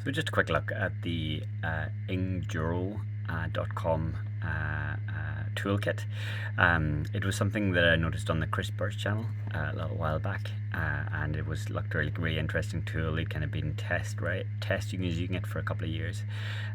So just a quick look at the Engduro.com toolkit. It was something that I noticed on the Chris Birch channel a little while back, and it looked really interesting tool. It kind of been testing using it for a couple of years,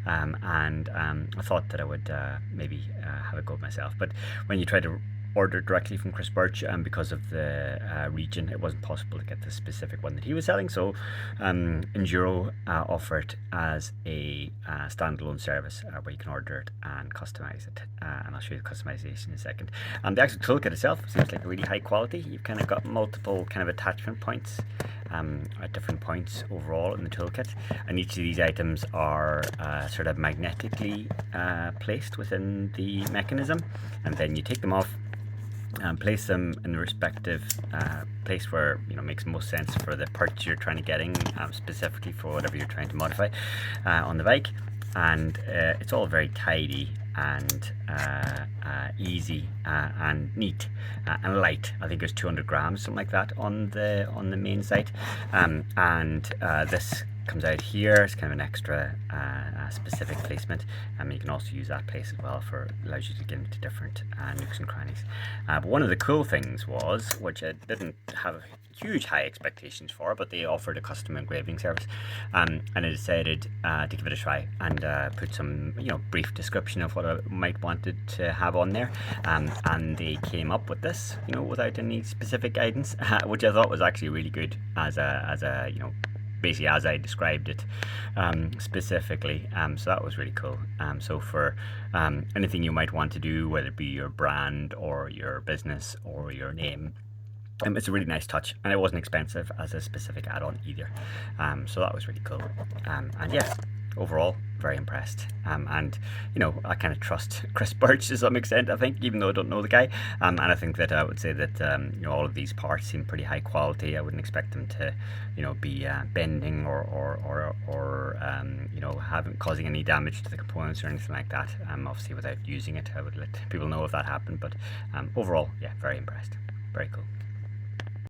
and I thought that I would maybe have a go myself. But when you try to ordered directly from Chris Birch, and because of the region, it wasn't possible to get the specific one that he was selling. So Engduro offered as a standalone service where you can order it and customize it, and I'll show you the customization in a second. The actual toolkit itself seems like really high quality. You've kind of got multiple kind of attachment points at different points overall in the toolkit, and each of these items are sort of magnetically placed within the mechanism, and then you take them off and place them in the respective place where makes most sense for the parts you're trying to getting, specifically for whatever you're trying to modify on the bike. And it's all very tidy and easy and neat and light. I think it was 200 grams, something like that, on the main site. This comes out here. It's kind of an extra specific placement. You can also use that place as well, allows you to get into different nooks and crannies. But one of the cool things was, which I didn't have huge high expectations for, but they offered a custom engraving service, and I decided to give it a try and put some brief description of what I might wanted to have on there, and they came up with this without any specific guidance, which I thought was actually really good as a basically as I described it specifically. So that was really cool. So for anything you might want to do, whether it be your brand or your business or your name, it's a really nice touch, and it wasn't expensive as a specific add-on either. So that was really cool. And yeah, overall very impressed, and I kind of trust Chris Birch to some extent, I think, even though I don't know the guy, and I think that I would say that all of these parts seem pretty high quality. I wouldn't expect them to be bending or causing any damage to the components or anything like that. Obviously without using it, I would let people know if that happened, but overall, yeah, very impressed, very cool.